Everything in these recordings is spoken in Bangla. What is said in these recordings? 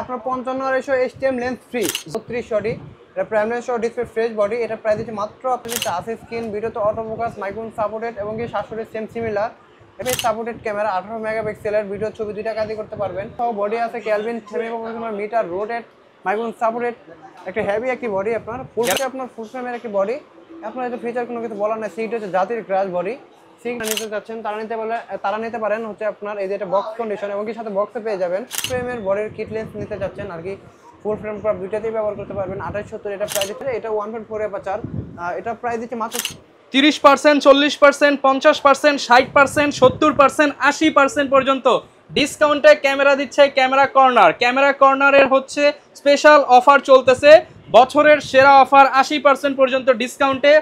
আপনার 55 HTM লেন্স ফ্রি 32 শটি এটা প্রাইম লেন্স সহ ডিসপ্লে ফ্রেশ বডি এটা প্রাইস দিচ্ছে মাত্র আপনি টাচ স্ক্রিন ভিডিওতে অটোফোকাস মাইক্রোফোন সাপোর্টেড এবং কি 700 same similar FS supported camera 18 মেগাপিক্সেলের ভিডিও ছবি দুইটা কাজই করতে পারবেন সহ বডি আছে ক্যালভিন semi professional metre rotated microphone supported একটা হেভি একটি বডি আপনার ফুল ফ্রেমের একটি বডি আপনার এই ফিচার কোনো কিছু বলার নাই সিট হচ্ছে জাতির ক্রাশ বডি সিট নিতে চাচ্ছেন তারা নিতে পারেন হচ্ছে আপনার এই যে এটা বক্স কন্ডিশন এবং কি সাথে বক্সে পেয়ে যাবেন ফ্রেমের বডির কিট লেন্স নিতে চাচ্ছেন আর কি ফুল ফ্রেম ক্রপ দুইটাতেই ব্যবহার করতে পারবেন 2870 এটা প্রাইস দিচ্ছে এটা 1.4 অ্যাপারচার এটা প্রাইস দিচ্ছে মাত্র 30% 40% 50% 60% 70% 80% পর্যন্ত ডিসকাউন্টে ক্যামেরা দিচ্ছে ক্যামেরা কর্নারের হচ্ছে স্পেশাল অফার চলতেছে বছরের সেরা অফার 80% পর্যন্ত ডিসকাউন্টে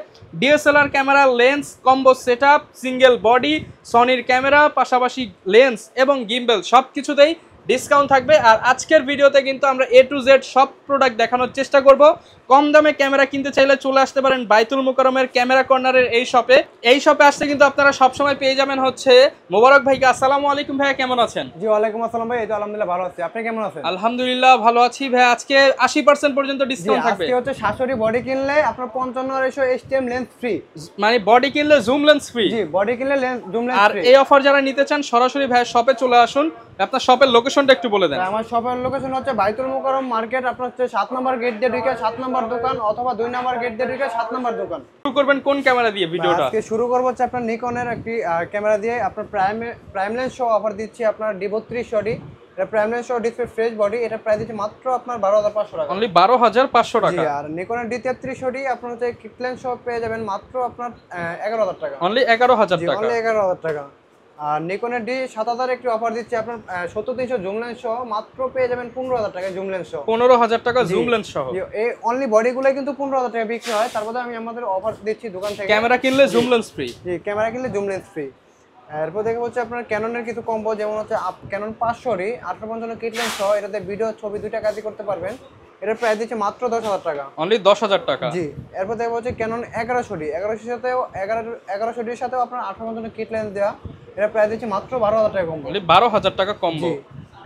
DSLR camera lens combo setup single body সনির ক্যামেরা পাশাপাশি লেন্স এবং গিম্বল সবকিছুতেই ডিসকাউন্ট থাকবে আর আজকের ভিডিওতে কিন্তু আমরা A to Z সব প্রোডাক্ট দেখানোর চেষ্টা করব কম দামে ক্যামেরা কিনতে চাইলে চলে আসতে পারেন বাইতুল মুকাররমের ক্যামেরা কর্নারের এই শপে আসতে কিন্তু আপনারা সব সময় পেয়ে যাবেন হচ্ছে মোবারক ভাইকে আসসালামু আলাইকুম ভাইয়া কেমন আছেন জি ওয়ালাইকুম আসসালাম ভাই এই তো আলহামদুলিল্লাহ ভালো আছি আপনি কেমন আছেন আলহামদুলিল্লাহ ভালো আছি ভাই আজকে 80% পর্যন্ত ডিসকাউন্ট থাকবে আজকে হচ্ছে 700 বডি কিনলে আপনার 55 HTM লেন্স ফ্রি মানে বডি কিনলে জুম লেন্স ফ্রি জি বডি কিনলে জুম লেন্স আর ফ্রি এই অফার যারা নিতে চান সরাসরি ভাই শপে চলে আসুন আপনার শপের লোকেশনটা একটু বলে দেন আমার শপের লোকেশন হচ্ছে বাইতুল মুকাররম মার্কেট আপনার হচ্ছে 7 নম্বর গেট দিয়ে ঢুকে 7 নম্বর দোকান অথবা 2 নম্বর গেট দিয়ে ঢুকে 7 নম্বর দোকান শুরু করবেন কোন ক্যামেরা দিয়ে ভিডিওটা আজকে শুরু করব হচ্ছে আপনার নিকনের একটি ক্যামেরা দিয়ে আপনার প্রাইম লেন্স সহ অফার দিচ্ছি আপনার D32 শটি এটা প্রাইম লেন্স সহ ডিসপ্লে ফ্রেশ বডি এটা প্রাইস দিচ্ছে মাত্র আপনার 12500 টাকা অনলি 12500 টাকা জি আর নিকনের D33 শটি আপনার হচ্ছে কিট লেন্স সহ পেয়ে যাবেন মাত্র আপনার 11000 টাকা অনলি 11000 টাকা অনলি 11000 টাকা আর নিকনের D7000 একটি অফার দিচ্ছি আপনার 70300 জুম লেন্স সহ মাত্র পেয়ে যাবেন 15000 টাকা জুম লেন্স সহ 15000 টাকা জুম লেন্স সহ এই অনলি বডিগুলো কিন্তু 15000 টাকা বিক্রি হয় তারপরে আমি আমাদের অফার দিচ্ছি দোকান থেকে ক্যামেরা কিনলে zoom lens free G camera কিনলে জুম লেন্স ফ্রি এরপর দেখে হচ্ছে আপনার ক্যাননের কিছু কম্বো যেমন হচ্ছে ক্যানন 500 1855 কিট লেন্স সহ এটাতে ভিডিও ছবি দুইটা কাজই করতে পারবেন এর প্রাইস দিচ্ছে মাত্র 10000 টাকা অনলি 10000 টাকা জি এরপর দেখে হচ্ছে ক্যানন 1100 সাথেও 1100 সাথেও আপনার 1855 কিট লেন্স দেওয়া এর প্রাইস দিচ্ছে মাত্র 12000 টাকা কম্বো অনলি 12000 টাকা কম্বো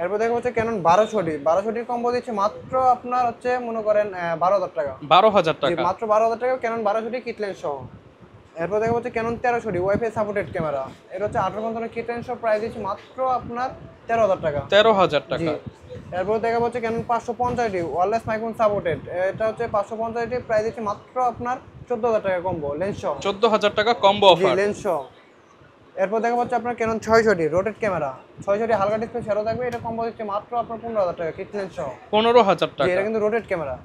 এরপর দেখো হচ্ছে ক্যানন 1200 কম্বো দিচ্ছে মাত্র আপনার হচ্ছে মনে করেন 12000 টাকা 12000 টাকা মাত্র 12000 টাকা ক্যানন 1200 কিট লেন্স সহ এরপর দেখো হচ্ছে ক্যানন 1300 ওয়াইফাই সাপোর্টেড ক্যামেরা এটা হচ্ছে 1855 কিট লেন্স সহ প্রাইস দিচ্ছে মাত্র আপনার 13000 টাকা 13000 টাকা এরপর দেখা হচ্ছে ক্যানন 550 ওয়্যারলেস মাইক্রোফোন সাপোর্টেড এটা হচ্ছে 550 প্রাইস দিচ্ছে মাত্র আপনার 14000 টাকা কম্বো লেন্স সহ 14000 টাকা কম্বো অফার লেন্স সহ এরপর দেখা হচ্ছে আপনার ক্যানন 600 রোটেট ক্যামেরা 600 হালকা ডিসপ্লে শেয়ারও থাকবে এটা কম্বো দিচ্ছে মাত্র আপনার 15000 টাকা কিট লেন্স সহ 15000 টাকা এটা কিন্তু রোটেট ক্যামেরা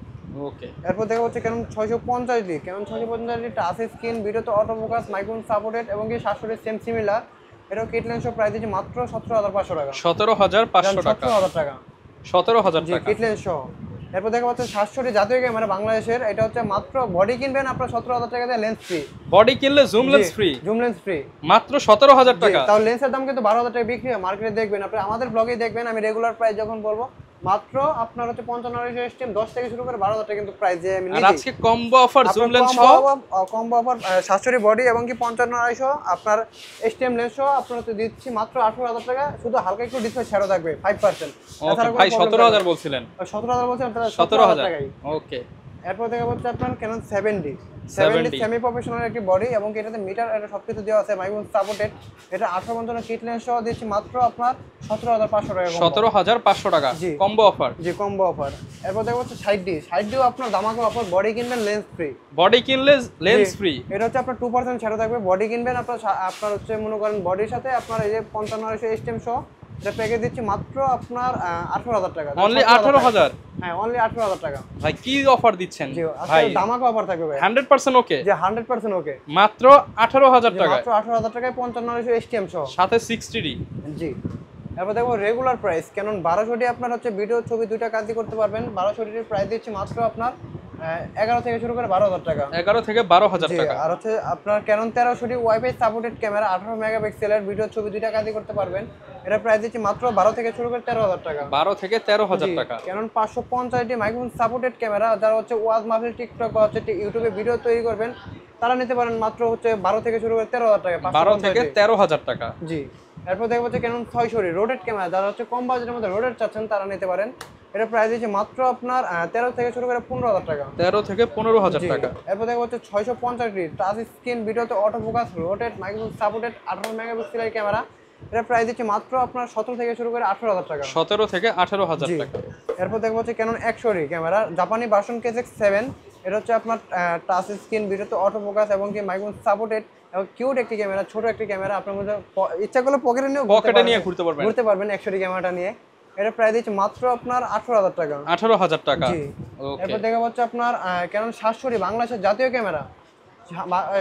ওকে এরপর দেখা হচ্ছে ক্যানন 650 টাচ স্ক্রিন ভিডিওতে অটোফোকাস মাইক্রোফোন সাপোর্টেড এবং কি 700 সেম সিমিলার এটাও কিট লেন্স সহ প্রাইস দিচ্ছে মাত্র 17500 টাকা 17500 টাকা 17000 টাকা 17000 টাকা কিট লেন্স সহ এরপর দেখা হচ্ছে 700 জাতীয় ক্যামেরা বাংলাদেশের এটা হচ্ছে মাত্র বডি কিনবেন আপনার 17000 টাকা দিয়ে লেন্স ফ্রি বডি কিনলে জুম লেন্স ফ্রি মাত্র 17000 টাকা তাও লেন্সের দাম কিন্তু 12000 টাকা বিক্রি হয় মার্কেটে দেখবেন আপনি আমাদের ব্লগেই দেখবেন আমি রেগুলার প্রাইস যখন বলবো মাত্র আপনার হচ্ছে 55 HTM 10 থেকে শুরু করে 12000 টাকা কিন্তু প্রাইস যে আমি আর আজকে কম্বো অফার জুম লেন্স সহ কম্বো অফার 700 বডি এবং কি 55 আপনার HTM লেন্স সহ আপনারা দিচ্ছি মাত্র 18000 টাকা শুধু হালকা একটু ডিসপ্লে ছাড় থাকবে 5% ওকে ভাই 17000 বলছিলেন 17000 বলছেন তাহলে 17000 টাকাই ওকে এরপর দেখা হচ্ছে আপনার ক্যানন 70 সেমি প্রফেশনাল একটি বডি এবং এটাতে মিটার এটা সবকিছু দেওয়া আছে মাইক্রোফোন সাপোর্টেড এটা 1855 কিট লেন্স সহ দিচ্ছি মাত্র আপনার 17500 টাকা 17500 টাকা কম্বো অফার জি কম্বো অফার এরপর দেখা হচ্ছে 60 আপনার দামাকা অফার বডি কিনবেন লেন্স ফ্রি বডি কিনলে লেন্স ফ্রি এটা হচ্ছে আপনার 2% ছাড় থাকবে বডি কিনবেন আপনার হচ্ছে মনে করেন বডির সাথে আপনার এই যে 55 HTM সহ এটা প্যাকেজ দিচ্ছি মাত্র আপনার 18000 টাকা অনলি 18000 হ্যাঁ অনলি 18000 টাকা ভাই কি অফার দিচ্ছেন ভাই দামাকা অফার থাকবে ভাই 100% ওকে যে 100% ওকে মাত্র 18000 টাকা মাত্র 18000 টাকায় 55 HTM সহ সাথে 60D জি এরপর দেখো রেগুলার প্রাইস ক্যানন 1200 আপনার হচ্ছে ভিডিও ছবি দুইটা কাজই করতে পারবেন 1200 এর প্রাইস দিচ্ছি মাত্র আপনার 11 থেকে শুরু করে 12000 টাকা 11 থেকে 12000 টাকা আর হচ্ছে আপনার ক্যানন 1300 ওয়াইফাই সাপোর্টেড ক্যামেরা 18 মেগাপিক্সেলের ভিডিও ছবি দুইটা কাজই করতে পারবেন এটা প্রাইস দিচ্ছি মাত্র 12 থেকে শুরু করে 13000 টাকা 12 থেকে 13000 টাকা ক্যানন 550 মাইক্রোফোন সাপোর্টেড ক্যামেরা যারা হচ্ছে ওয়াজ মাহফিল টিকটক বা হচ্ছে ইউটিউবে ভিডিও তৈরি করবেন তারা নিতে পারেন মাত্র হচ্ছে 12 থেকে শুরু করে 13000 টাকা 12 থেকে 13000 টাকা জি এরপর দেখবো হচ্ছে ক্যানন 600 রোটেট ক্যামেরা যারা হচ্ছে কম বাজেটের মধ্যে রোটেট চাচ্ছেন তারা নিতে পারেন এটা প্রাইস দিচ্ছে মাত্র আপনার 13 থেকে শুরু করে 15,000 টাকা। 13 থেকে 15,000 টাকা। এরপর দেখো হচ্ছে 650 টাচ স্ক্রিন ভিডিওতে auto focus rotate microphone supported 18 মেগাপিক্সেলের ক্যামেরা। এটা প্রাইস দিচ্ছে মাত্র আপনার 17 থেকে শুরু করে 18,000 টাকা। 17 থেকে 18,000 টাকা। এরপর দেখবো হচ্ছে ক্যানন এক্সোরি ক্যামেরা জাপানি ভার্সন KX7। এটা হচ্ছে আপনার টাচ স্ক্রিন ভিডিওতে অটো ফোকাস এবং কি মাইক্রোফোন সাপোর্টেড এবং কিউট একটি ক্যামেরা, ছোট একটি ক্যামেরা। আপনার মধ্যে ইচ্ছা করলে পকেটে নিয়ে ঘুরতে পারবেন এক্সোরি ক্যামেরাটা নিয়ে। এটা প্রাইস দিচ্ছে মাত্র আপনার 18,000 টাকা। 18,000 টাকা। জি। এরপর দেখা হচ্ছে আপনার ক্যানন 700 বাংলাদেশের জাতীয় ক্যামেরা।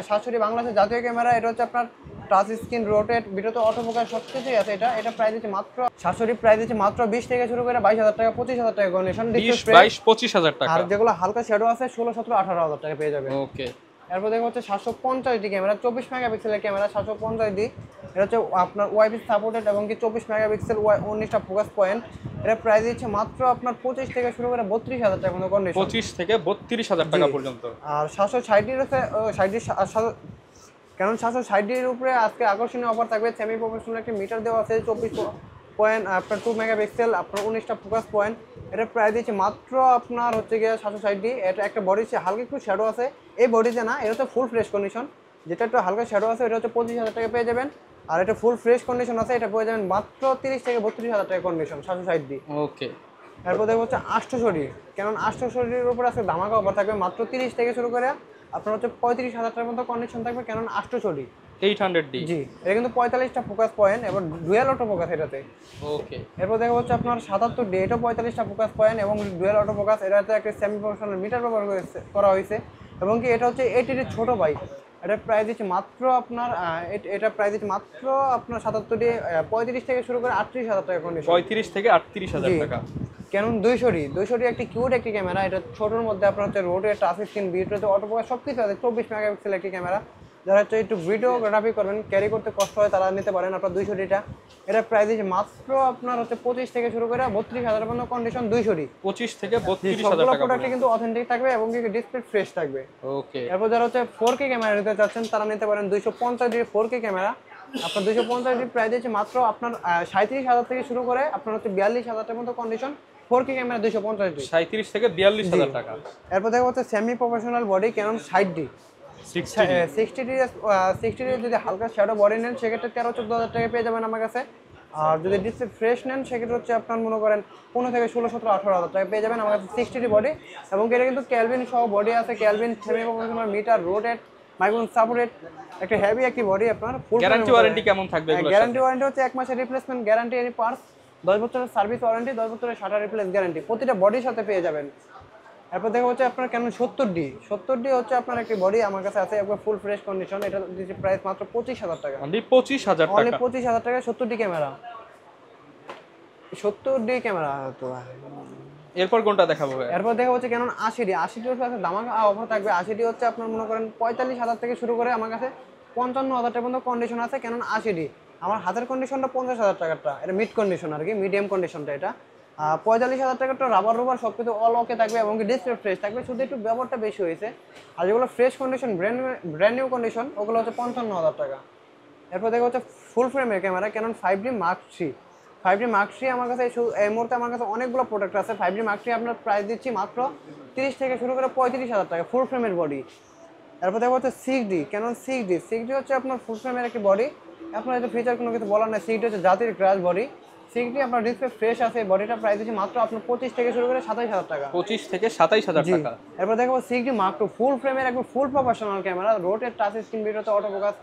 700 বাংলাদেশের জাতীয় ক্যামেরা। এটা হচ্ছে আপনার টাচ স্ক্রিন রোটেট ভিডিওতে অটো ফোকাস সবকিছুই আছে। এটা প্রাইস দিচ্ছে মাত্র 700 প্রাইস দিচ্ছে মাত্র 20 থেকে শুরু করে 22,000 টাকা 25,000 টাকা কন্ডিশন 20 22 25,000 টাকা। আর যেগুলো হালকা শ্যাডো আছে 16 17 18,000 টাকা পেয়ে যাবেন। ওকে। এরপর দেখো হচ্ছে 750 ক্যামেরা 24 মেগাপিক্সেলের ক্যামেরা 750 এটা হচ্ছে আপনার ওয়াইপি সাপোর্টেড এবং কি 24 মেগাপিক্সেল 19টা ফোকাস পয়েন্ট। এটা প্রাইস দিচ্ছে মাত্র আপনার 25 থেকে শুরু করে 32,000 টাকা পর্যন্ত কন্ডিশন। 25 থেকে 32,000 টাকা পর্যন্ত। আর 760 হচ্ছে 60 কারণ 760 এর উপরে আজকে আকর্ষণীয় অফার থাকবে। সেমি প্রফেশনাল একটি মিটার দেওয়া আছে 24 পয়েন্ট আপনার 2 মেগাপিক্সেল আপনার 19টা ফোকাস পয়েন্ট। এটা প্রাইস দিচ্ছে মাত্র আপনার হচ্ছে গিয়ে 760। এটা একটা বডি হালকা একটু শ্যাডো আছে, এই বডিতে না, এটা হচ্ছে ফুল ফ্রেশ কন্ডিশন। যেটা একটু হালকা শ্যাডো আছে এটা হচ্ছে 25,000 টাকা পেয়ে যাবেন। আর এটা ফুল ফ্রেশ কন্ডিশন আছে, এটা পেয়ে যাবেন মাত্র 30 থেকে 32,000 টাকা কন্ডিশন 760। ওকে। এরপর দেখবো হচ্ছে 800 কারণ 800 উপর আছে ধামাকা অফার থাকবে মাত্র 30 থেকে শুরু করে আপনার হচ্ছে 35,000 টাকার মতো কন্ডিশন থাকবে কারণ 800 800D। জি, এটা কিন্তু 45টা ফোকাস পয়েন্ট এবং ডুয়াল অটো ফোকাস এটাতে। ওকে। এরপর দেখো হচ্ছে আপনার 77D, এটা 45টা ফোকাস পয়েন্ট এবং ডুয়াল অটো ফোকাস। এটাতে একটা সেমি প্রফেশনাল মিটার ব্যবহার করা হয়েছে এবং কি এটা হচ্ছে 80 ছোট বাইক। এটা প্রাইস দিচ্ছে মাত্র আপনার এটা প্রাইস দিচ্ছে মাত্র আপনার 77D 35 থেকে শুরু করে 38,000 টাকা কন্ডিশন। 35 থেকে 38,000 টাকা। ক্যানন 200 একটি কিউট একটি ক্যামেরা। এটা ছোটোর মধ্যে আপনার হচ্ছে রোডে টাচ স্ক্রিন ভিডিওতে অটো ফোকাস সব কিছু আছে। 24 মেগাপিক্সেল একটি ক্যামেরা। যারা হচ্ছে একটু ভিডিওগ্রাফি করবেন, ক্যারি করতে কষ্ট হয়, তারা নিতে পারেন আপনার 200টা। এটা প্রাইস দিচ্ছে মাত্র আপনার হচ্ছে 25 থেকে শুরু করে 32,000 পর্যন্ত কন্ডিশন 200। 25 থেকে 32,000 টাকা। প্রোডাক্ট কিন্তু অথেন্টিক থাকবে এবং ডিসপ্লে ফ্রেশ থাকবে। ওকে। এরপর যারা হচ্ছে 4K ক্যামেরা নিতে চাচ্ছেন তারা নিতে পারেন 250 4K ক্যামেরা। আপনার 250 প্রাইস দিচ্ছে মাত্র আপনার 37,000 থেকে শুরু করে আপনার হচ্ছে 42,000 টাকার মতো কন্ডিশন 4K ক্যামেরা 250। 37 থেকে 42,000 টাকা। এরপর দেখো হচ্ছে semi professional body Canon 60D 60D যদি হালকা শ্যাডো বডি নেন সেক্ষেত্রে 13-14,000 টাকা পেয়ে যাবেন আমার কাছে। আর যদি ডিসপ্লে ফ্রেশ নেন সেক্ষেত্রে হচ্ছে আপনার মনে করেন 15 থেকে 16-17-18,000 টাকা পেয়ে যাবেন আমার কাছে 60D বডি। এবং এটা কিন্তু ক্যালভিন সহ বডি আছে, ক্যালভিন semi professional metre rotate microphone supported একটা হেভি একটি বডি। আপনার ফুল গ্যারান্টি ওয়ারেন্টি কেমন থাকবে এগুলো? গ্যারান্টি ওয়ারেন্টি হচ্ছে 1 মাসের রিপ্লেসমেন্ট গ্যারান্টি, এনি পার্টস 10 বছরের সার্ভিস ওয়ারেন্টি, 10 বছরের শাটার রিপ্লেস গ্যারান্টি প্রতিটা বডির সাথে পেয়ে যাবেন। এরপর দেখা হচ্ছে আপনার ক্যানন 70D হচ্ছে আপনার একটি বডি আমার কাছে আছে একবার ফুল ফ্রেশ কন্ডিশন। এটা দিচ্ছে প্রাইস মাত্র 25,000 টাকা। অনলি 25,000 টাকা। অনলি 25,000 টাকা 70D ক্যামেরা। 70D ক্যামেরা তো। এরপর কোনটা দেখাবো ভাই? এরপর দেখা হচ্ছে ক্যানন 80D এর সাথে ধামাকা অফার থাকবে। 80D হচ্ছে আপনার মনে করেন 45,000 থেকে শুরু করে আমার কাছে 55,000 টাকা পর্যন্ত কন্ডিশন আছে ক্যানন 80D। আমার হাতের কন্ডিশনটা 50,000 টাকারটা, এটা মিড কন্ডিশন আর কি, মিডিয়াম কন্ডিশনটা এটা। 45,000 টাকারটা রাবার রুবার সব কিছু অল ওকে থাকবে এবং ডিসপ্লে ফ্রেশ থাকবে, শুধু একটু ব্যবহারটা বেশি হয়েছে। আর যেগুলো fresh condition brand new condition ওগুলো হচ্ছে 55,000 টাকা। এরপর দেখা হচ্ছে ফুল ফ্রেমের camera Canon 5D Mark III। 5D Mark III আমার কাছে এই মুহূর্তে আমার কাছে অনেকগুলো প্রোডাক্ট আছে। 5D Mark III আপনার প্রাইস দিচ্ছি মাত্র 30 থেকে শুরু করে 35,000 টাকা ফুল ফ্রেমের বডি। এরপর দেখা হচ্ছে 6D ক্যানন 6D হচ্ছে আপনার ফুল ফ্রেমের একটি বডি। আপনার এটা ফিচার কোনো কিছু বলার নেই। 6D হচ্ছে জাতির ক্র্যাশ বডি। 6D আপনার ডিসপ্লে ফ্রেশ আছে, বডিটা প্রাইস দিচ্ছি মাত্র আপনার 25 থেকে শুরু করে 27,000 টাকা। 25 থেকে 27,000 টাকা। এরপর দেখো 6D Mark II ফুল ফ্রেমের একদম ফুল professional camera, rotate touch screen ভিডিওতে অটো ফোকাস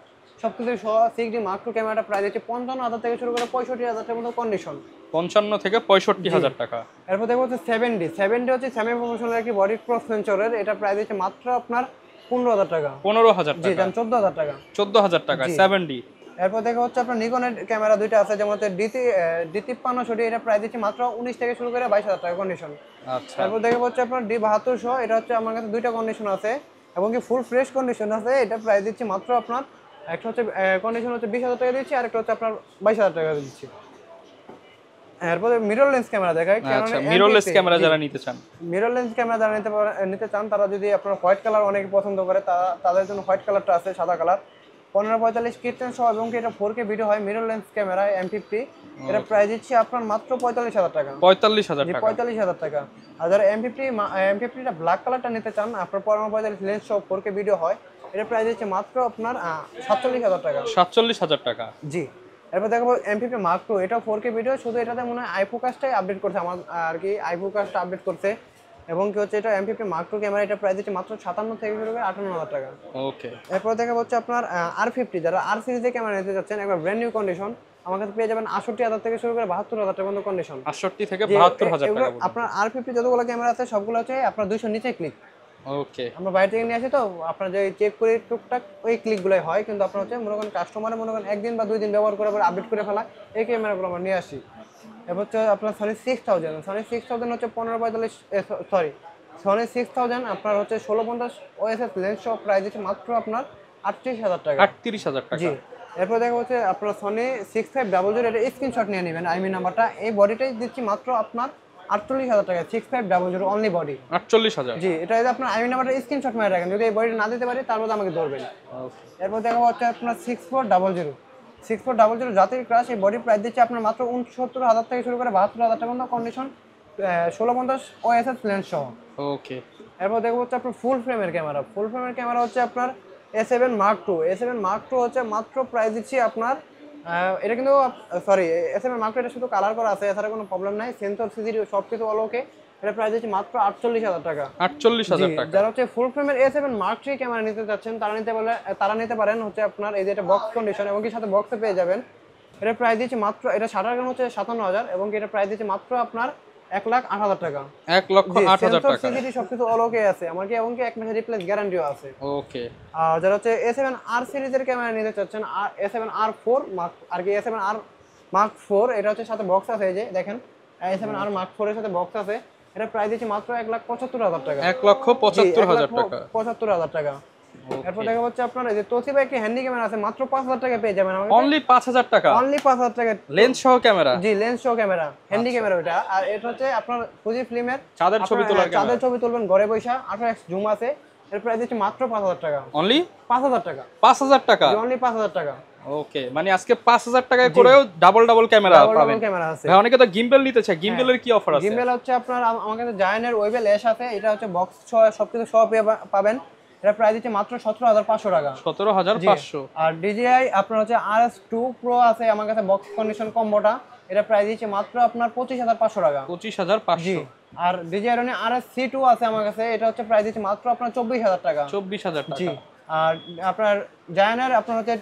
সবকিছু সহ 6D Mark II ক্যামেরাটা প্রাইস দিচ্ছে 55,000 থেকে শুরু করে 65,000 টাকার মতো কন্ডিশন। 55 থেকে 65,000 টাকা। এরপর দেখো হচ্ছে 7D হচ্ছে সেমি প্রফেশনাল একটি বডি ক্রস সেন্সরের। এটা প্রাইস দিচ্ছে মাত্র আপনার 15,000 টাকা। 15,000 টাকা। জি, 14,000 টাকা। 14,000 টাকা 7D। এরপর দেখা হচ্ছে আপনার নিকনের ক্যামেরা দুইটা আছে, যেমন হচ্ছে D53 এটা প্রাইস দিচ্ছে মাত্র 19 থেকে শুরু করে 22,000 টাকা কন্ডিশন। আচ্ছা। তারপর দেখা হচ্ছে আপনার D72 এটা হচ্ছে আমার কাছে দুইটা কন্ডিশন আছে এবং কি ফুল ফ্রেশ কন্ডিশন আছে। এটা প্রাইস দিচ্ছে মাত্র আপনার একটা হচ্ছে কন্ডিশন হচ্ছে 20,000 টাকা দিচ্ছি, আর একটা হচ্ছে আপনার 22,000 টাকা দিচ্ছি। এরপর মিরর লেন্স ক্যামেরা দেখায়। আচ্ছা, মিররলেস ক্যামেরা যারা নিতে চান, মিরর লেন্স ক্যামেরা যারা নিতে চান তারা যদি আপনার হোয়াইট কালার অনেকে পছন্দ করে তাদের জন্য হোয়াইট কালারটা আছে, সাদা কালার 1545 কিট লেন্স সহ এবং এটা 4K ভিডিও হয়, মিরর লেন্স ক্যামেরা M50। এটা প্রাইস দিচ্ছি আপনার মাত্র 45,000 টাকা। 45,000 জি, টাকা। 45,000 টাকা। আর যারা M50টা ব্ল্যাক কালারটা নিতে চান, আপনার 1545 লেন্স সহ 4K ভিডিও হয়, এটা প্রাইস দিচ্ছে মাত্র আপনার 47,000 টাকা। 47,000 টাকা। জি। এরপর দেখাবো M50 Mark II, এটাও 4K ভিডিও, শুধু এটাতে মনে হয় আইফোকাসটাই আপডেট করছে আমার আর কি, আইফোকাসটা আপডেট করছে এবং কি হচ্ছে এটা M50 Mark II ক্যামেরা, এটা প্রাইস দিচ্ছে মাত্র 57 থেকে শুরু করে 58,000 টাকা। ওকে। এরপর দেখাবো হচ্ছে আপনার R50, যারা R সিরিজের ক্যামেরা নিতে যাচ্ছেন একবার ব্র্যান্ড নিউ কন্ডিশন, আমার কাছে পেয়ে যাবেন 68,000 থেকে শুরু করে 72,000 টাকা পর্যন্ত কন্ডিশন। 68 থেকে 72,000 টাকা। আপনার R50 যতগুলো ক্যামেরা আছে সবগুলো হচ্ছে আপনার 200 নিচে ক্লিক। ওকে। আমরা বাইরে থেকে নিয়ে আসি তো আপনার যে চেক করে টুকটাক ওই ক্লিকগুলোই হয়, কিন্তু আপনার হচ্ছে মনে করেন কাস্টমারে মনে করেন একদিন বা 2 দিন ব্যবহার করে আপডেট করে ফেলা, এই ক্যামেরাগুলো আমরা নিয়ে আসি। এবার হচ্ছে আপনার সনি 6000 হচ্ছে 1545 সনি 6000 আপনার হচ্ছে 1650 OSS লেন্স সহ প্রাইস দিচ্ছে মাত্র আপনার 38,000 টাকা। 38,000 টাকা। জি। এরপর দেখা হচ্ছে আপনার সনি 6500, এটা স্ক্রিনশট নিয়ে নেবেন আইমি নাম্বারটা, এই বডিটাই দিচ্ছি মাত্র আপনার 48,000 টাকা। 6500 অনলি বডি 48,000। জি, এটা যদি আপনার আইমি নাম্বারটা স্ক্রিনশট মেরে রাখেন, যদি এই বডিটা না দিতে পারি তার মধ্যে আমাকে ধরবেন। এরপর দেখা হচ্ছে আপনার 6400 জাতির ক্রাশ, এই বডি প্রাইস দিচ্ছে আপনার মাত্র 69,000 থেকে শুরু করে 72,000 টাকা পর্যন্ত কন্ডিশন, 1650 OSS লেন্স সহ। ওকে। এরপর দেখবো হচ্ছে আপনার ফুল ফ্রেমের ক্যামেরা হচ্ছে আপনার A7 Mark II হচ্ছে মাত্র প্রাইস দিচ্ছি আপনার এটা কিন্তু A7 Mark II, এটা শুধু কালার করা আছে, এছাড়া কোনো প্রবলেম নাই, সেন্সর সিসিটিভি সব কিছু অল ওকে। এটা প্রাইস দিচ্ছি মাত্র 48,000 টাকা। 48,000 টাকা। যারা হচ্ছে ফুল ফ্রেমের A7 Mark III ক্যামেরা নিতে চাচ্ছেন তারা নিতে পারেন হচ্ছে আপনার এই যে এটা বক্স কন্ডিশন এবং কি সাথে বক্সে পেয়ে যাবেন। এটা প্রাইস দিচ্ছি মাত্র, এটা শাটার গান হচ্ছে 57,000 এবং এটা প্রাইস দিচ্ছি মাত্র আপনার 1,08,000 টাকা। 1,08,000 টাকা। সিসিটি সবকিছু অল ওকে আছে, আমার কি এবং কি 1 মাসের রিপ্লেস গ্যারান্টিও আছে। ওকে। আর যারা হচ্ছে A7R সিরিজের ক্যামেরা নিতে চাচ্ছেন, A7R4 আর কি A7R Mark IV, এটা হচ্ছে সাথে বক্স আছে, এই যে দেখেন A7R Mark IV এর সাথে বক্স আছে, এটা প্রাইস দিচ্ছি মাত্র 1,75,000 টাকা। 1,75,000 টাকা। 75,000 টাকা। এরপর দেখা হচ্ছে আপনার এই যে তোশিবা একটি হ্যান্ডি ক্যামেরা আছে, মাত্র 5,000 টাকা পেয়ে যাবেন আমাদের। অনলি 5,000 টাকা। অনলি 5,000 টাকা লেন্স সহ ক্যামেরা। জি, লেন্স সহ ক্যামেরা, হ্যান্ডি ক্যামেরা ওটা। আর এটা হচ্ছে আপনার ফুজি ফিল্মের চাঁদের ছবি তোলার ক্যামেরা। চাঁদের ছবি তুলবেন ঘরে বসে, 18x জুম আছে, এর প্রাইস দিচ্ছি মাত্র 5,000 টাকা। অনলি 5,000 টাকা। 5,000 টাকা। অনলি 5,000 টাকা। ওকে, মানে আজকে 5,000 টাকায় করেও ডাবল ক্যামেরা পাবেন। ক্যামেরা আছে। ভাই অনেকে তো গিম্বেল নিতে চায়, গিম্বেলের কি অফার আছে? গিম্বেল হচ্ছে আপনার আমার কাছে জায়ানের ওয়েবেল এস আছে, এটা হচ্ছে বক্স সবকিছু সহ পাবেন, এটা প্রাইস দিচ্ছে মাত্র 17,500 টাকা। 17,500। আর DJI আপনার হচ্ছে RS2 Pro আছে আমার কাছে বক্স কন্ডিশন কম্বোটা, এটা প্রাইস দিচ্ছে মাত্র আপনার 25,500 টাকা। 25,500। আর DJI Roni RS-C2 আছে আমার কাছে, এটা হচ্ছে প্রাইস দিচ্ছে মাত্র আপনার 24,000 টাকা। 24,000 জি। টাকা। আর আপনার জায়ানের আপনার হচ্ছে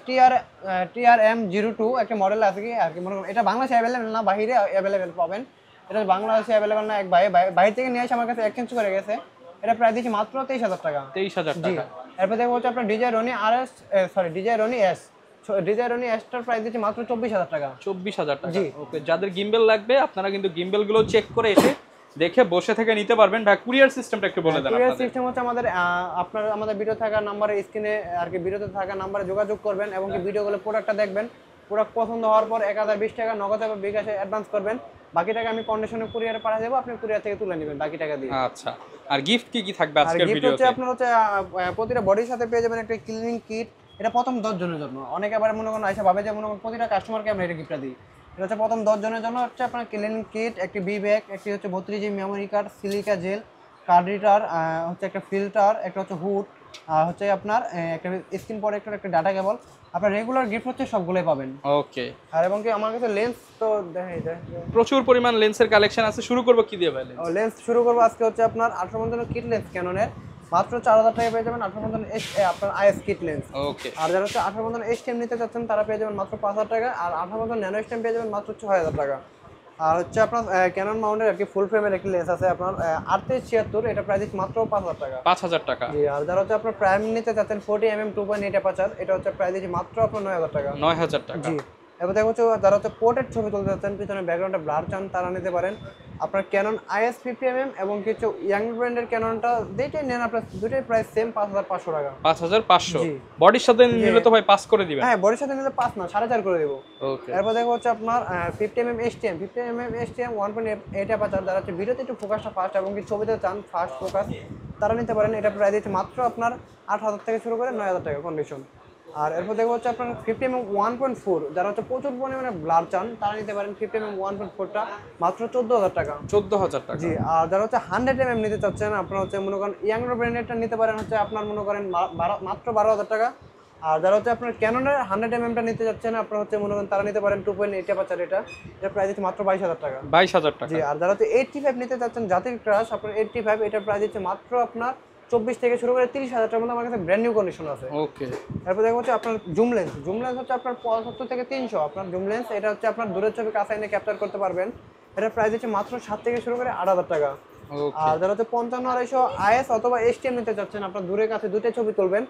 TRM02 একটা মডেল আছে কি আর কি, মনে করেন এটা বাংলাদেশে অ্যাভেলেবেল না, বাইরে অ্যাভেলেবেল পাবেন। এটা বাংলাদেশে অ্যাভেলেবেল না, এক বাইরে থেকে নিয়ে এসে আমার কাছে এক্সচেঞ্জ করে গেছে, এটা প্রাইস দিচ্ছে মাত্র 23,000 টাকা। 23,000 জি। টাকা। এরপর দেখো হচ্ছে আপনার DJI Roni S, DJI Roni S টার প্রাইস দিচ্ছে মাত্র 24,000 টাকা। 24,000 টাকা। জি। ওকে, যাদের গিম্বেল লাগবে আপনারা কিন্তু গিম্বেল গুলো চেক করে এসে দেখে বসে থেকে নিতে পারবেন। ভাই কুরিয়ার সিস্টেমটা একটু বলে দেন কুরিয়ার আপনাদের। সিস্টেম হচ্ছে আমাদের ভিডিও থাকা নাম্বারে, স্ক্রিনে আর কি ভিডিওতে থাকা নাম্বারে যোগাযোগ করবেন এবং কি ভিডিওগুলো প্রোডাক্টটা দেখবেন, প্রোডাক্ট পছন্দ হওয়ার পর 1,020 টাকা নগদে বা বিকাশে অ্যাডভান্স করবেন, বাকি টাকা আমি কন্ডিশনে কুরিয়ারে পাঠিয়ে দেবো, আপনি কুরিয়ার থেকে তুলে নেবেন বাকি টাকা দিয়ে। আচ্ছা, আর গিফট কি থাকবে আর আজকের গিফট ভিডিওতে? হচ্ছে আপনার হচ্ছে প্রতিটা বডির সাথে পেয়ে যাবেন একটা ক্লিনিং কিট, এটা প্রথম 10 জনের জন্য। অনেকে আবার মনে করেন আইসা ভাবে যে মনে করেন প্রতিটা কাস্টমারকে আমরা এটা গিফটটা দিই, এটা হচ্ছে প্রথম 10 জনের জন্য হচ্ছে আপনার ক্লিনিং কিট, একটি বি ব্যাগ, একটি হচ্ছে 32GB memory card, silica gel, card reader, হচ্ছে একটা ফিল্টার, একটা হচ্ছে হুড, হচ্ছে আপনার একটা স্ক্রিন প্রোটেক্টর, একটা ডাটা কেবল। আপনার রেগুলার গিফট হচ্ছে সবগুলোই পাবেন। ওকে। আর এবং কি আমার কাছে লেন্স তো দেখাই যায়, প্রচুর পরিমাণ লেন্সের কালেকশন আছে। শুরু করব কি দিয়ে ভাই? লেন্স শুরু করবো আজকে হচ্ছে আপনার 18 কিট লেন্স ক্যাননের, মাত্র 4,000 টাকা পেয়ে যাবেন 18 আপনার IS কিট লেন্স। ওকে। আর যারা হচ্ছে 18 STM নিতে চাচ্ছেন তারা পেয়ে যাবেন মাত্র 5,000 টাকা, আর 18 ন্যানো STM পেয়ে যাবেন মাত্র 6,000 টাকা। আর হচ্ছে আপনার ক্যানন মাউন্টের আর কি ফুল ফ্রেমের একটি লেন্স আছে আপনার 3876, এটা প্রাইস মাত্র 5,000 টাকা। 5,000 টাকা। জি। আর যারা হচ্ছে আপনার প্রাইম নিতে চাচ্ছেন 40mm 2.8 অ্যাপারচার, এটা হচ্ছে প্রাইস মাত্র আপনার 9,000 টাকা। 9,000 টাকা। জি। এবার দেখো হচ্ছে যারা হচ্ছে পোর্ট্রেট ছবি তুলতে চাচ্ছেন, পিছনে ব্যাকগ্রাউন্ডে ব্লার চান, তারা নিতে পারেন আপনার ক্যানন IS 50mm এবং কিছু ইয়াং ব্র্যান্ডের ক্যাননটা, দুইটাই নেন আপনার, দুইটাই প্রাইস সেম 5,500 টাকা। 5,500। জি। বডির সাথে নিলে তো ভাই পাস করে দিবেন। হ্যাঁ, বডির সাথে নিলে 5 না 4.5 করে দেবো। ওকে। এরপর দেখো হচ্ছে আপনার 50mm STM 1.8 অ্যাপারচার, যারা হচ্ছে ভিডিওতে একটু ফোকাসটা ফাস্ট এবং কি ছবিতে চান ফাস্ট ফোকাস, তারা নিতে পারেন। এটা প্রাইস দিচ্ছে মাত্র আপনার 8,000 থেকে শুরু করে 9,000 টাকা কন্ডিশন। আর এরপর দেখবো হচ্ছে আপনার 50mm 1.4, যারা হচ্ছে প্রচুর পরিমাণে ব্লার চান তারা নিতে পারেন 50mm 1.4টা মাত্র 14,000 টাকা। 14,000 টাকা। জি, আর যারা হচ্ছে 100mm নিতে চাচ্ছেন আপনারা হচ্ছে মনে করেন ইয়াংডার ব্র্যান্ডেরটা নিতে পারেন হচ্ছে আপনার মনে করেন মাত্র 12,000 টাকা। আর যারা হচ্ছে আপনার ক্যাননের 100mmটা নিতে যাচ্ছেন আপনারা হচ্ছে মনে করেন তারা নিতে পারেন 2.8 অ্যাপারচার, এটা প্রাইস হচ্ছে মাত্র 22,000 টাকা। 22,000 টাকা। জি, আর যারা হচ্ছে 85 নিতে চাচ্ছেন জাতির ক্রাশ আপনার 85, এটার প্রাইস হচ্ছে মাত্র আপনার 24 থেকে শুরু করে 30,000 টাকার মধ্যে আমার কাছে ব্র্যান্ড নিউ কন্ডিশন আছে। ওকে। তারপর দেখো হচ্ছে আপনার জুম লেন্স হচ্ছে আপনার 75 থেকে 300, আপনার জুম লেন্স এটা হচ্ছে আপনার দূরের ছবি কাছে এনে ক্যাপচার করতে পারবেন। এটার প্রাইস হচ্ছে মাত্র 7 থেকে শুরু করে 8,000 টাকা। আর যারা হচ্ছে 55-250 IS অথবা STM নিতে চাচ্ছেন আপনার দূরের কাছে দুটো ছবি তুলবেন,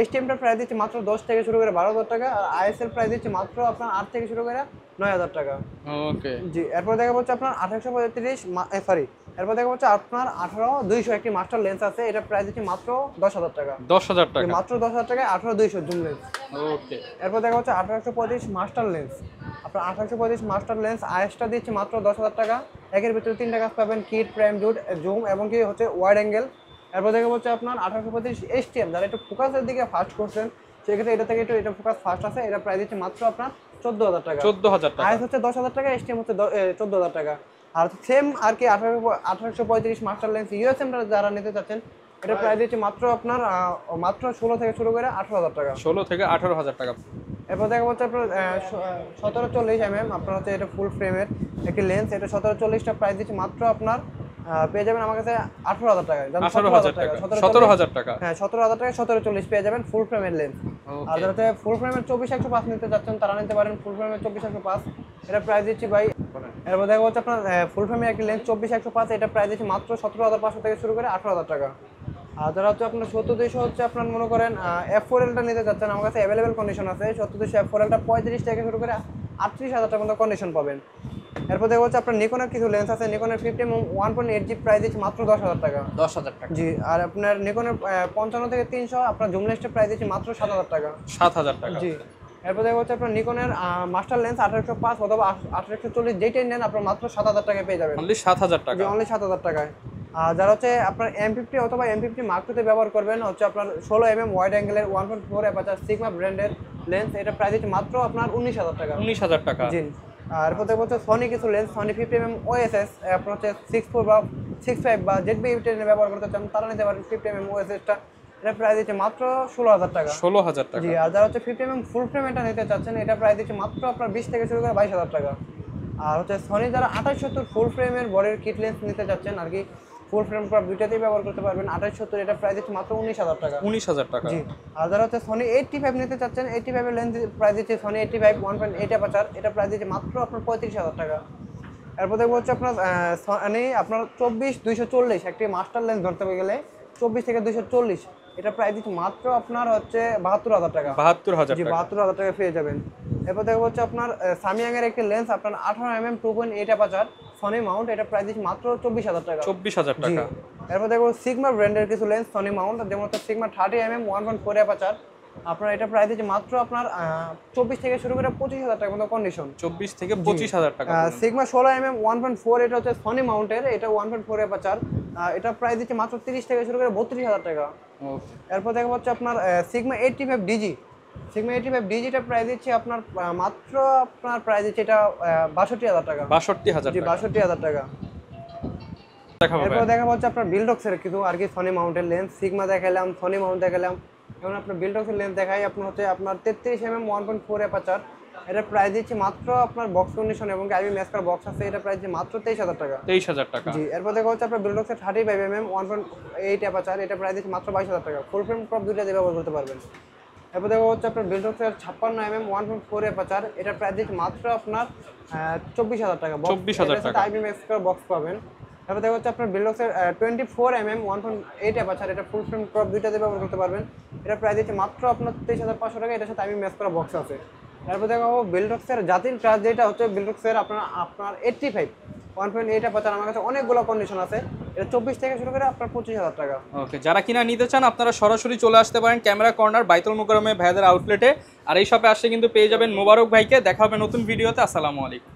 STMটার প্রাইস দিচ্ছে মাত্র 10 থেকে শুরু করে 12,000 টাকা, আর IS এর প্রাইস দিচ্ছে মাত্র আপনার 8 থেকে শুরু করে 9,000 টাকা। ওকে। জি, এরপর দেখা হচ্ছে আপনার 1835 এরপর দেখা হচ্ছে আপনার 18-200 একটি মাস্টার লেন্স আছে, এটা প্রাইস দিচ্ছে মাত্র 10,000 টাকা। 10,000 টাকা। মাত্র 10,000 টাকায় 18-200 জুম লেন্স। ওকে। এরপর দেখা হচ্ছে 1835 মাস্টার লেন্স, আপনার 1835 মাস্টার লেন্স IS-টা দিচ্ছে মাত্র 10,000 টাকা। একের ভিতরে 3টা কাজ পাবেন, কিট, প্রাইম, জুম এবং কি হচ্ছে ওয়াইড অ্যাঙ্গেল। এরপর দেখা হচ্ছে আপনার 1835 STM, যারা একটু ফোকাসের দিকে ফাস্ট করছেন সেক্ষেত্রে এটা থেকে এটা ফোকাস ফাস্ট আছে, এটা প্রাইস দিচ্ছে মাত্র আপনার 14,000 টাকা। 14,000 টাকা। IS হচ্ছে 10,000 টাকা, STM হচ্ছে 14,000 টাকা। আর সেম আর কি 1835 মাস্টার লেন্স USM যারা নিতে চাচ্ছেন এটা প্রাইস দিচ্ছে মাত্র আপনার মাত্র 16 থেকে শুরু করে 18,000 টাকা। 16 থেকে 18,000 টাকা। এরপর দেখা হচ্ছে আপনার 1740 আপনার হচ্ছে এটা ফুল ফ্রেমের একটি লেন্স, এটা 1740টা প্রাইস দিচ্ছে মাত্র আপনার পেয়ে যাবেন আমার কাছে 18,000 টাকায়। 18,000 টাকা। 17,000 টাকা। হ্যাঁ, 17,000 টাকায় 1740 পেয়ে যাবেন ফুল ফ্রেমের লেন্স। আর যারা ফুল ফ্রেমের 24-105 নিতে যাচ্ছেন তারা নিতে পারেন ফুল ফ্রেমের 24-105, এটা প্রাইস দিচ্ছি ভাই। এরপর দেখা হচ্ছে আপনার ফুল ফ্রেমের একটি লেন্স 24-105, এটা প্রাইস দিচ্ছি মাত্র 17,500 থেকে শুরু করে 18,000 টাকা। আর যারা হচ্ছে আপনার 70-200 হচ্ছে আপনার মনে করেন F4L-টা নিতে যাচ্ছেন আমার কাছে অ্যাভেলেবেল কন্ডিশন আছে। 70-200 F4L-টা 35 থেকে শুরু করে 38,000 টাকার মতো কন্ডিশন পাবেন। এরপর দেখা হচ্ছে আপনার নিকনের কিছু লেন্স আছে, নিকনের 50mm 1.8G প্রাইস দিচ্ছে মাত্র 10,000 টাকা। 10,000 টাকা। জি, আর আপনার নিকনের 55 থেকে 300 আপনার জুম লেন্সটা প্রাইস দিচ্ছে মাত্র 7,000 টাকা। 7,000 টাকা। জি, এরপর দেখা হচ্ছে আপনার নিকনের মাস্টার লেন্স 1805 অথবা 1840 যেটাই নেন আপনার মাত্র 7,000 টাকায় পেয়ে যাবেন। অনলি 7,000 টাকা। জি, অনলি 7,000 টাকায়। আর যারা হচ্ছে আপনার M50 অথবা M50 Mark II তে ব্যবহার করবেন হচ্ছে আপনার 16mm ওয়াইড অ্যাঙ্গেলের 1.4 অ্যাপারচার সিগমা ব্র্যান্ডের লেন্স, এটা প্রাইস দিচ্ছে মাত্র আপনার 19,000 টাকা। 19,000 টাকা। জি, আর এরপর দেখবো হচ্ছে সনি কিছু লেন্স, সনি 50mm OSS আপনার হচ্ছে 6.4 বা 6.5 বা ZB-10 ব্যবহার করতে চান তারা নিতে পারেন 50mm OSS-টা, এটা প্রাইস দিচ্ছে মাত্র 16,000 টাকা। 16,000 টাকা। জি, আর যারা হচ্ছে 50mm ফুল ফ্রেম এটা নিতে চাচ্ছেন এটা প্রাইস দিচ্ছে মাত্র আপনার 20 থেকে শুরু করে 22,000 টাকা। আর হচ্ছে সনি যারা 2870 ফুল ফ্রেমের বডির কিট লেন্স নিতে চাচ্ছেন আর কি, ফুল ফ্রেম ক্রপ দুইটাতেই ব্যবহার করতে পারবেন, 2870 এটা প্রাইস দিচ্ছে মাত্র 19,000 টাকা। 19,000 টাকা। জি, আর যারা হচ্ছে সনি 85 নিতে চাচ্ছেন 85 এর লেন্স প্রাইস দিচ্ছে সনি 85 1.8 অ্যাপারচার, এটা প্রাইস দিচ্ছে মাত্র আপনার 35,000 টাকা। এরপর দেখবো হচ্ছে আপনার সনি আপনার 24-240 একটি মাস্টার লেন্স ধরতে গেলে 24 থেকে 240, এটা প্রাইস দিচ্ছে মাত্র আপনার হচ্ছে 72,000 টাকা। 72,000 জি, টাকা। 72,000 টাকা পেয়ে যাবেন। এরপর দেখবো হচ্ছে আপনার সামিয়াং এর একটি লেন্স আপনার 18mm 2.8 অ্যাপারচার সনি মাউন্ট, এটা প্রাইস দিচ্ছে মাত্র 24,000 টাকা। 24,000 জি, টাকা। এরপর দেখবো সিগমা ব্র্যান্ডের কিছু লেন্স সনি মাউন্ট, যেমন হচ্ছে সিগমা 30mm 1.4 অ্যাপারচার, আপনার এটা প্রাইস দিচ্ছে মাত্র আপনার 24 থেকে শুরু করে 25,000 টাকার মতো কন্ডিশন। 24 থেকে 25,000 টাকা। সিগমা 16mm 1.4, এটা হচ্ছে সনি মাউন্টের, এটা 1.4 অ্যাপারচার, এটা প্রাইস দিচ্ছে মাত্র 30 থেকে শুরু করে 32,000 টাকা। ওকে। এরপর দেখবো হচ্ছে আপনার সিগমা 85 ডিজি, সিগমা 85 ডিজিটা প্রাইস দিচ্ছে আপনার মাত্র আপনার প্রাইস দিচ্ছে এটা 62,000 টাকা। 62,000 জি, টাকা। 62,000 টাকা। দেখাবো ভাই। এরপর দেখা হচ্ছে আপনার বিলডক্সের কিছু আর কি সনি মাউন্টের লেন্স, সিগমা দেখালাম, সনি মাউন্ট দেখালাম, এখন আপনার বিলডক্সের লেন্স দেখাই আপনার হচ্ছে আপনার 33mm 1.4 অ্যাপারচার, এটা প্রাইস দিচ্ছে মাত্র আপনার বক্স কন্ডিশন এবং আইবি ম্যাচ করা বক্স আছে, এটা প্রাইস দিচ্ছে মাত্র 23,000 টাকা। 23,000 টাকা। জি, এরপর দেখা হচ্ছে আপনার বিলডক্সের 35mm 1.8 অ্যাপারচার, এটা প্রাইস দিচ্ছে মাত্র 22,000 টাকা। ফুল ফ্রেম ক্রপ দুইটা দিয়ে ব্যবহার করতে পারবেন। এরপর দেখা হচ্ছে আপনার বিলডক্সের 56mm 1.4 অ্যাপারচার, এটা প্রাইস দিচ্ছে মাত্র আপনার 24,000 টাকা। 24,000 টাকা। আইবি ম্যাচ করা বক্স পাবেন। তারপর দেখা হচ্ছে আপনার বিলডক্সের 24mm 1.8 অ্যাপারচার, এটা ফুল ফ্রেম ক্রপ দুইটাতে ব্যবহার করতে পারবেন, এটা প্রাইস দিচ্ছে মাত্র আপনার 23,500 টাকা, এটার সাথে আইবি ম্যাচ করা বক্স আছে। তারপর দেখা হবো বিলডক্সের জাতির ক্লাস, যেটা হচ্ছে বিলডক্সের আপনার 85 1.8 অ্যাপারচার, আমার কাছে অনেকগুলো কন্ডিশন আছে, এটা 24 থেকে শুরু করে আপনার 25,000 টাকা। ওকে, যারা কিনা নিতে চান আপনারা সরাসরি চলে আসতে পারেন ক্যামেরা কর্নার বাইতুল মুকাররমে ভাইয়াদের আউটলেটে। আর এই শপে আসলে কিন্তু পেয়ে যাবেন মোবারক ভাইকে। দেখা হবে নতুন ভিডিওতে। আসসালামু আলাইকুম।